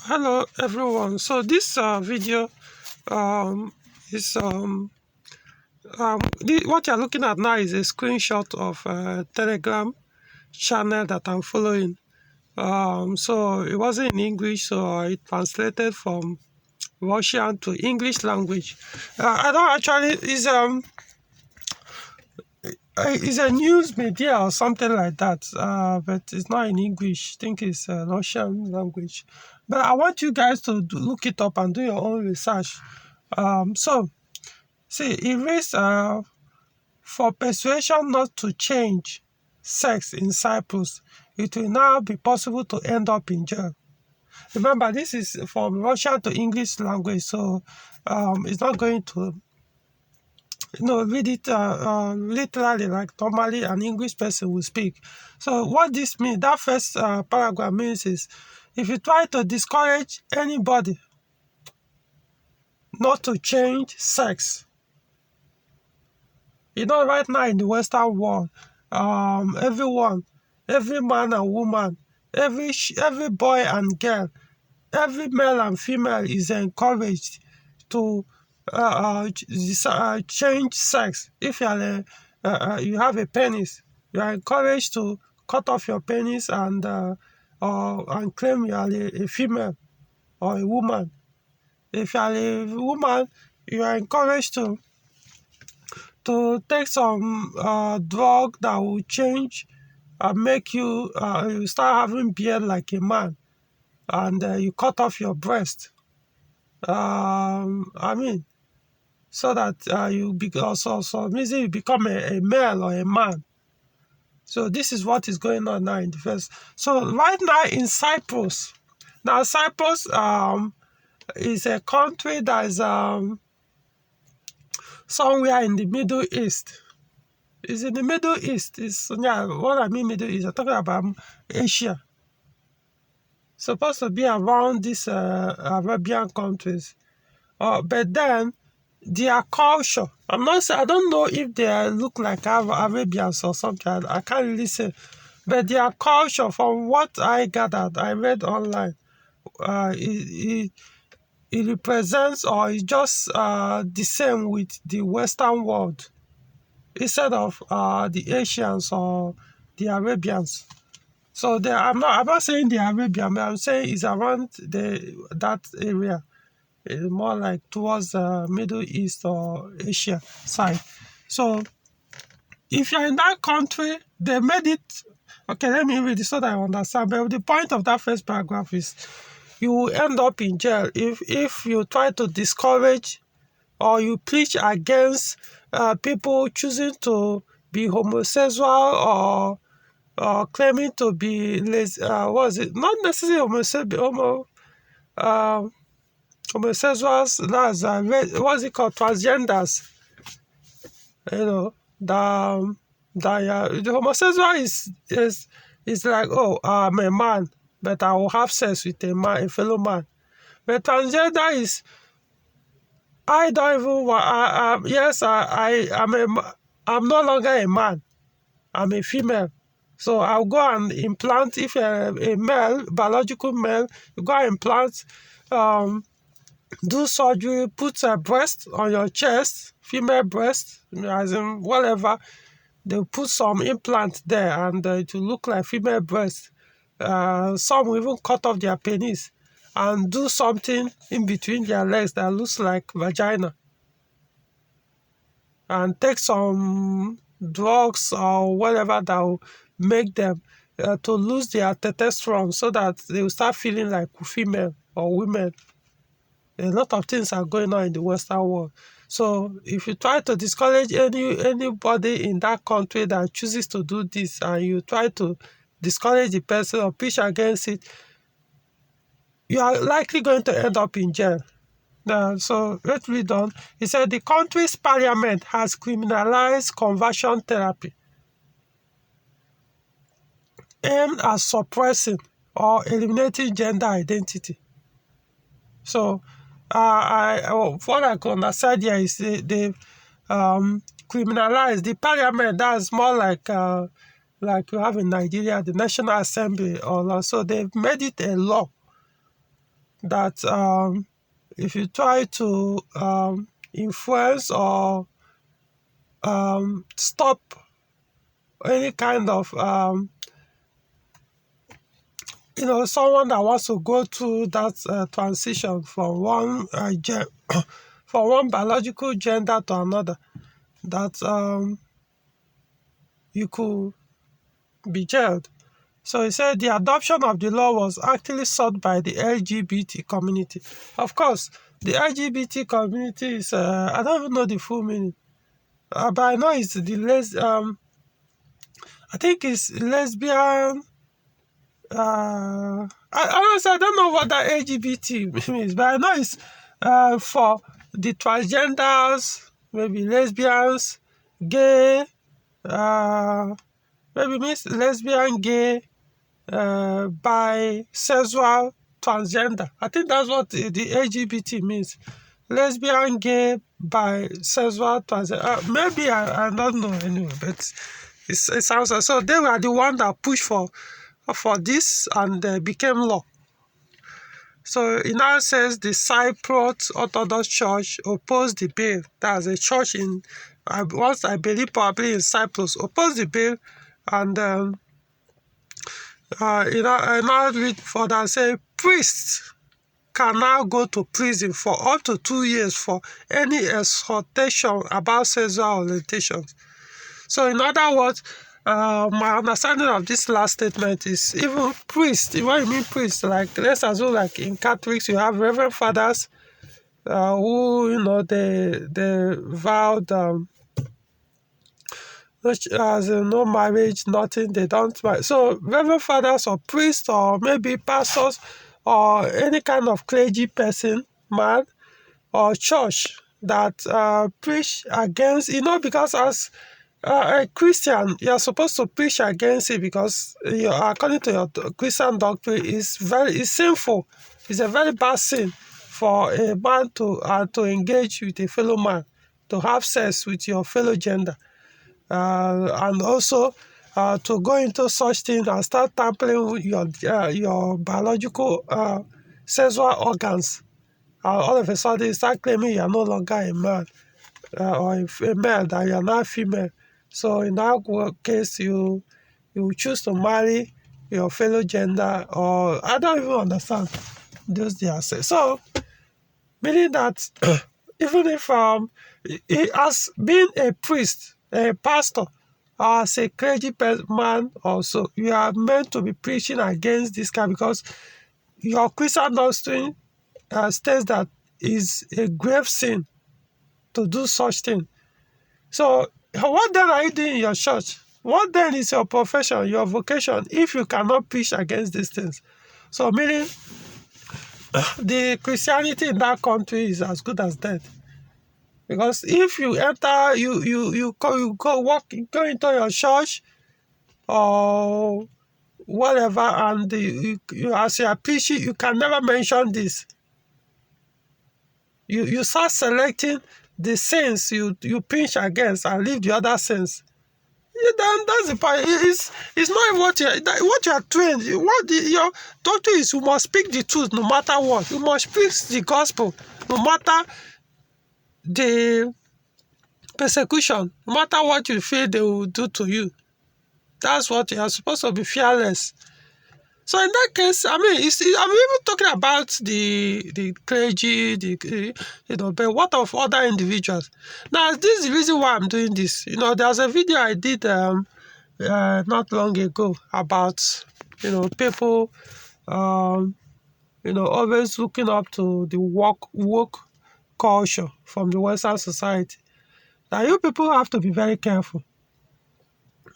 Hello everyone. So this video um, is what you're looking at now is a screenshot of a Telegram channel that I'm following. So it wasn't in English, so I translated from Russian to English language. I don't actually it's a news media or something like that, but it's not in English. I think it's Russian language. But I want you guys to look it up and do your own research. So, see, it reads for persuasion not to change sex in Cyprus, it will now be possible to end up in jail. Remember, this is from Russian to English language, so it's not going to read it literally like normally an English person will speak. So what this means, that first paragraph means is, if you try to discourage anybody not to change sex, right now in the Western world, everyone, every man and woman, every boy and girl, every male and female is encouraged to change sex. If you have a penis, you are encouraged to cut off your penis and claim you are a female or a woman. If you are a woman, you are encouraged to take some drug that will change and make you start having beard like a man, and you cut off your breast. So that you become a male or a man. So this is what is going on now in the first. So right now in Cyprus, now Cyprus is a country that is somewhere in the Middle East. It's in the Middle East. What I mean Middle East, I'm talking about Asia. Supposed to be around these Arabian countries. But then their culture, I don't know if they look like Arabians or something. I can't really say. But their culture, from what I gathered, I read online, it represents, or is just the same with the Western world, instead of the Asians or the Arabians. So I'm not saying the Arabian, but I'm saying it's around that area. It's more like towards the Middle East or Asia side. So if you're in that country, they made it. Okay, let me read it so that I understand. But the point of that first paragraph is, you will end up in jail if you try to discourage or you preach against people choosing to be homosexual or claiming to be not necessarily homosexuals. That's what's it called, transgenders. The homosexual is like, oh, I'm a man, but I will have sex with a fellow man. But transgender is, I don't even want. I'm no longer a man. I'm a female. So I'll go and implant. If a male, biological male, you go and implant. Do surgery, put a breast on your chest, female breast, as in whatever. They'll put some implant there, and it will look like female breast. Some will even cut off their penis and do something in between their legs that looks like vagina, and take some drugs or whatever that will make them to lose their testosterone, so that they will start feeling like female or women. A lot of things are going on in the Western world. So if you try to discourage anybody in that country that chooses to do this, and you try to discourage the person or preach against it, you are likely going to end up in jail. So let's read on. He said the country's parliament has criminalized conversion therapy, aimed at suppressing or eliminating gender identity. So what I can understand here is they've criminalized the parliament. That's more like you have in Nigeria, the National Assembly, so they've made it a law that if you try to influence or stop any kind of someone that wants to go through that transition from one from one biological gender to another, that you could be jailed. So he said the adoption of the law was actually sought by the LGBT community. Of course, the LGBT community is, I don't even know the full meaning, but I know it's I think it's lesbian. Honestly, I don't know what that LGBT means, but I know it's for the transgenders, maybe lesbians, gay, maybe means lesbian, gay, bisexual, transgender. I think that's what the LGBT means. Lesbian, gay, bisexual, transgender. Maybe I don't know anyway, but it sounds like so. They were the one that pushed for this, and became law. So it now says the Cyprus Orthodox Church opposed the bill. That's a church in, once I believe probably in Cyprus, opposed the bill, and I now read further and say priests can now go to prison for up to 2 years for any exhortation about sexual orientation. So in other words, my understanding of this last statement is even priests, when you mean priests, like let's assume like in Catholics you have reverend fathers who, they vowed as no marriage, nothing, they don't marry. So reverend fathers or priests or maybe pastors or any kind of clergy person, man, or church that preach against, because as a Christian, you're supposed to preach against it, because according to your Christian doctrine, it's sinful. It's a very bad sin for a man to engage with a fellow man, to have sex with your fellow gender, and also to go into such things and start tampering with your biological sexual organs. All of a sudden, you start claiming you are no longer a man, or a male, that you are not female. So in that case, you choose to marry your fellow gender, or I don't even understand those they are saying. So meaning that even if as being a priest, a pastor, or as a clergy man also, you are meant to be preaching against this kind, because your Christian doctrine states that is a grave sin to do such thing. So what then are you doing in your church? What then is your profession, your vocation, if you cannot preach against these things? So meaning the Christianity in that country is as good as dead. Because if you enter, you go into your church or whatever, and as you are preaching, you can never mention this. You start selecting the sins you preach against and leave the other sins. Then that's the point. It's not what you are trained. Your doctrine is, you must speak the truth no matter what. You must speak the gospel no matter the persecution, no matter what you feel they will do to you. That's what you are supposed to be fearless. So in that case, I'm even talking about the clergy, but what of other individuals? Now, this is the reason why I'm doing this. There's a video I did not long ago about people always looking up to the woke culture from the Western society. Now, you people have to be very careful.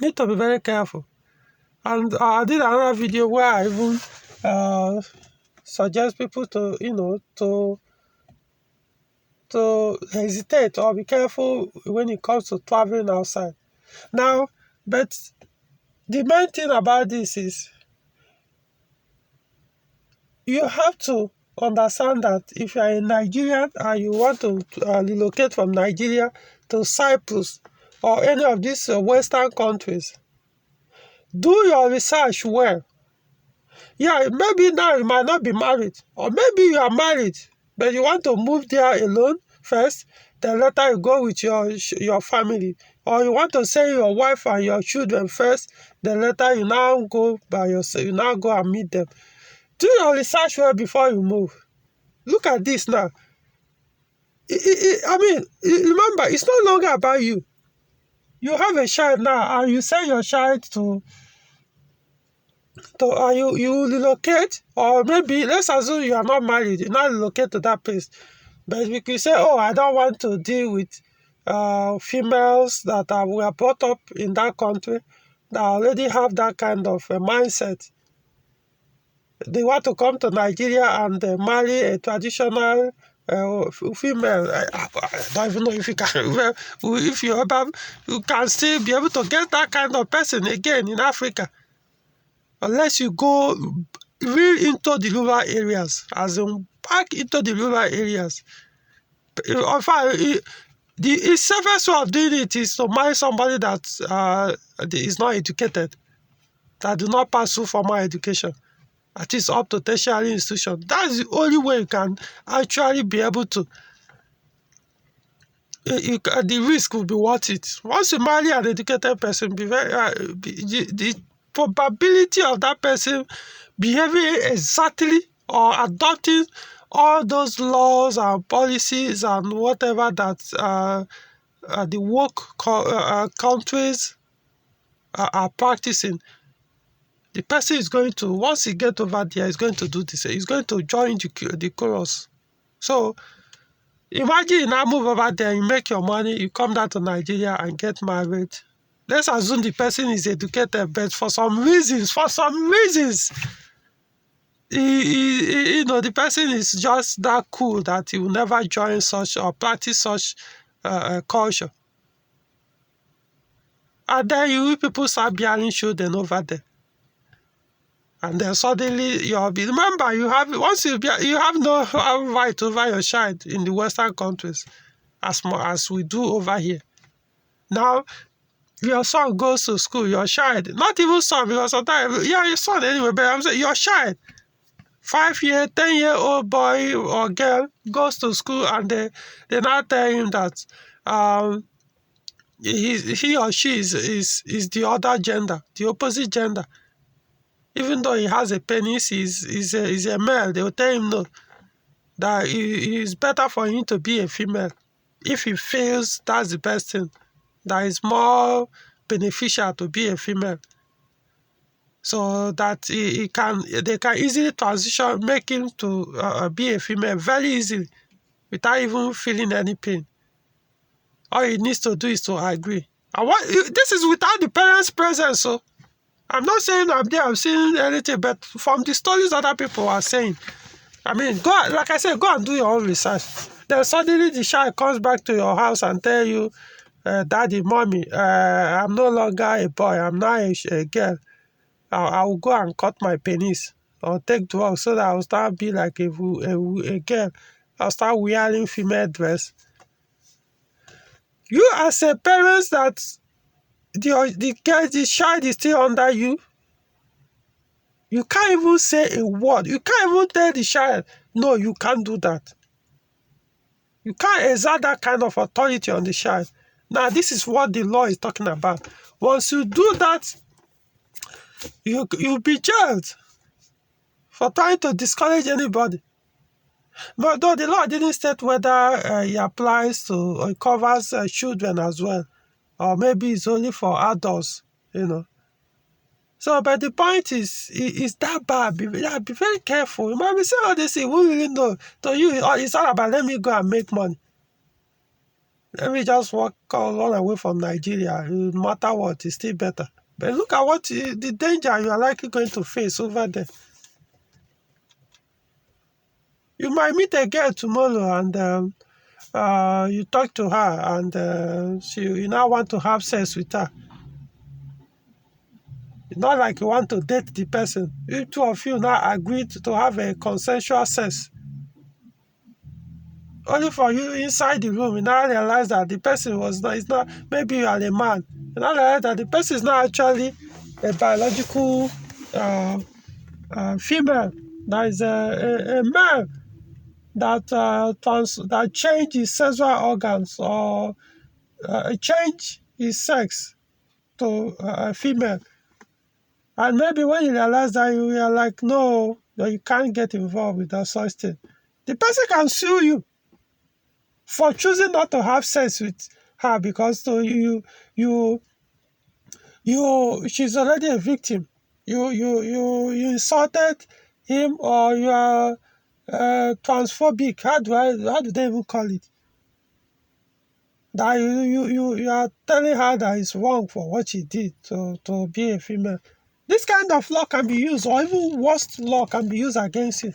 Need to be very careful. And I did another video where I even suggest people to hesitate or be careful when it comes to traveling outside. Now, but the main thing about this is you have to understand that if you are a Nigerian and you want to relocate from Nigeria to Cyprus or any of these Western countries, do your research well. Yeah, maybe now you might not be married, or maybe you are married, but you want to move there alone first, then later you go with your family, or you want to send your wife and your children first, then later you now go by yourself, you now go and meet them. Do your research well before you move. Look at this now. Remember, it's no longer about you. You have a child now, and you send your child to you relocate, or maybe let's assume you are not married, you now relocate to that place. But we could say, oh, I don't want to deal with females that were brought up in that country that already have that kind of mindset. They want to come to Nigeria and marry a traditional female. I don't even know if you can, well, if you can still be able to get that kind of person again in Africa, unless you go real into the rural areas, as in back into the rural areas. In fact, the safest way of doing it is to marry somebody that is not educated, that do not pass through formal education, at least up to tertiary institution. That's the only way you can actually be able to. The risk will be worth it. Once you marry an educated person, the probability of that person behaving exactly or adopting all those laws and policies and whatever that the woke countries are practicing, the person is going to, once he gets over there, he's going to do this. He's going to join the chorus. So imagine you now move over there, you make your money, you come down to Nigeria and get married. Let's assume the person is educated, but for some reasons, the person is just that cool that he will never join such or practice such culture. And then you people start bearing children over there. And then suddenly remember, you have no right over your child in the Western countries as much as we do over here. Now, your son goes to school, your child, not even son, because sometimes, your son anyway, but I'm saying your child, 5-year, 10-year-old boy or girl goes to school, and they now tell him that he or she is the other gender, the opposite gender. Even though he has a penis, he's a male. They will tell him no, that it is better for him to be a female. If he feels that's the best thing, that is more beneficial to be a female, so that they can easily transition, make him to be a female very easily, without even feeling any pain. All he needs to do is to agree. And this is without the parents' presence, so. I'm not saying I'm seeing anything, but from the stories other people are saying, like I said, go and do your own research. Then suddenly the child comes back to your house and tell you, Daddy, Mommy, I'm no longer a boy, I'm now a girl. I will go and cut my penis or take drugs so that I will start be like a girl. I'll start wearing female dress. You as a parent that the child is still under you, you can't even say a word. You can't even tell the child, no, you can't do that. You can't exert that kind of authority on the child. Now, this is what the law is talking about. Once you do that, you'll be jailed for trying to discourage anybody. But though the law didn't state whether it applies to, or it covers children as well, or maybe it's only for adults, So, but the point is that bad. Be very careful. You might be saying all this, you won't really know. To you, it's all about, let me go and make money. Let me just run away from Nigeria. No matter what, it's still better. But look at the danger you are likely going to face over there. You might meet a girl tomorrow and you talk to her and you now want to have sex with her. It's not like you want to date the person. You two of you now agreed to have a consensual sex. Only for you inside the room, you now realize that the person maybe you are a man. You now realize that the person is not actually a biological female. There is a male that change his sexual organs or change his sex to a female. And maybe when you realize that, you are like, no, you can't get involved with that such thing. The person can sue you for choosing not to have sex with her because she's already a victim. You insulted him, or you are transphobic. How do they even call it? That you are telling her that it's wrong for what she did to be a female. This kind of law can be used, or even worse law can be used against you.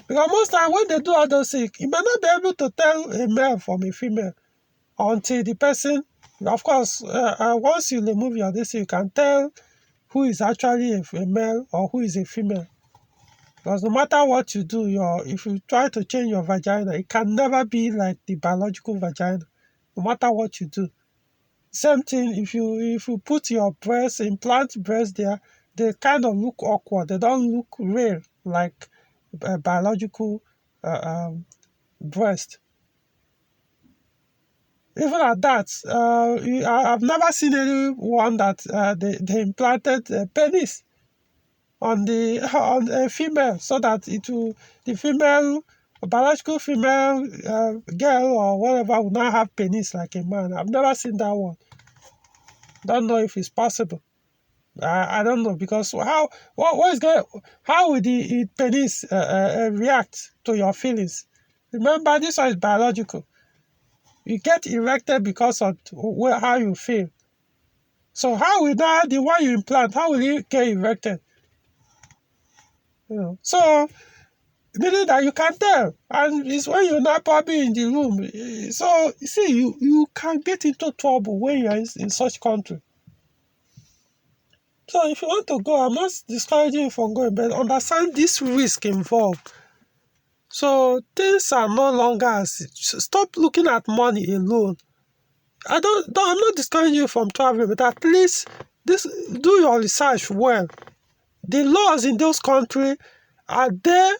Because most times when they do all those things, you may not be able to tell a male from a female until the person, of course, once you remove your this, you can tell who is actually a male or who is a female. Because no matter what you do, if you try to change your vagina, it can never be like the biological vagina, no matter what you do. Same thing, if you put your breast, implant breast there, they kind of look awkward. They don't look real like a biological breast. Even at that, I've never seen anyone that they implanted a penis on a female, so that the female, biological female girl or whatever will not have penis like a man. I've never seen that one. Don't know if it's possible. I don't know, because how will the penis react to your feelings? Remember, this one is biological. You get erected because of how you feel. So how will that, the one you implant, how will it get erected? So meaning that you can tell, and it's when you're not probably in the room. So you see, you can get into trouble when you're in such country. So if you want to go, I'm not discouraging you from going, but understand this risk involved. So things are no longer stop looking at money alone. I'm not discouraging you from traveling, but at least do your research well. The laws in those countries, are they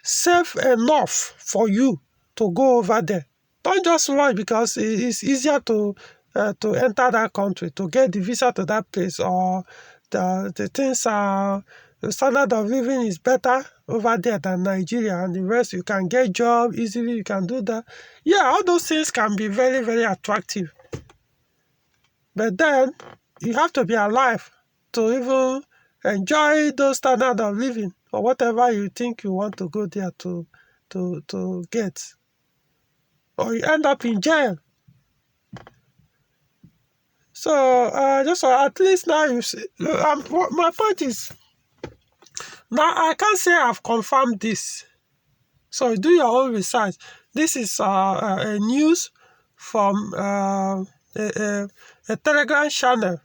safe enough for you to go over there? Don't just rush because it's easier to enter that country, to get the visa to that place, or the standard of living is better over there than Nigeria, and the rest, you can get job easily, you can do that. Yeah, all those things can be very, very attractive. But then you have to be alive to even enjoy those standard of living, or whatever you think you want to go there to get. Or you end up in jail. So just at least now you see. My point is, now I can't say I've confirmed this. So do your own research. This is a news from a Telegram channel.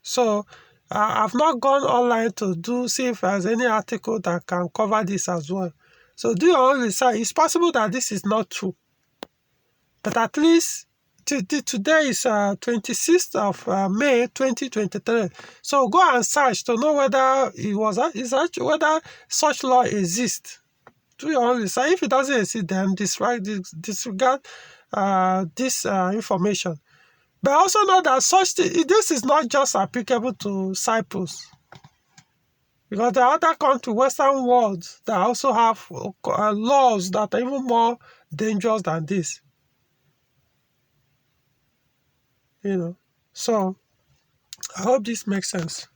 So I've not gone online to see if there's any article that can cover this as well. So do your own research. It's possible that this is not true, but at least today is 26th of May 2023. So go and search to know whether whether such law exists. Do your own research. If it doesn't exist, then disregard this information. But also know that this is not just applicable to Cyprus, because there are other countries, Western world, that also have laws that are even more dangerous than this. So I hope this makes sense.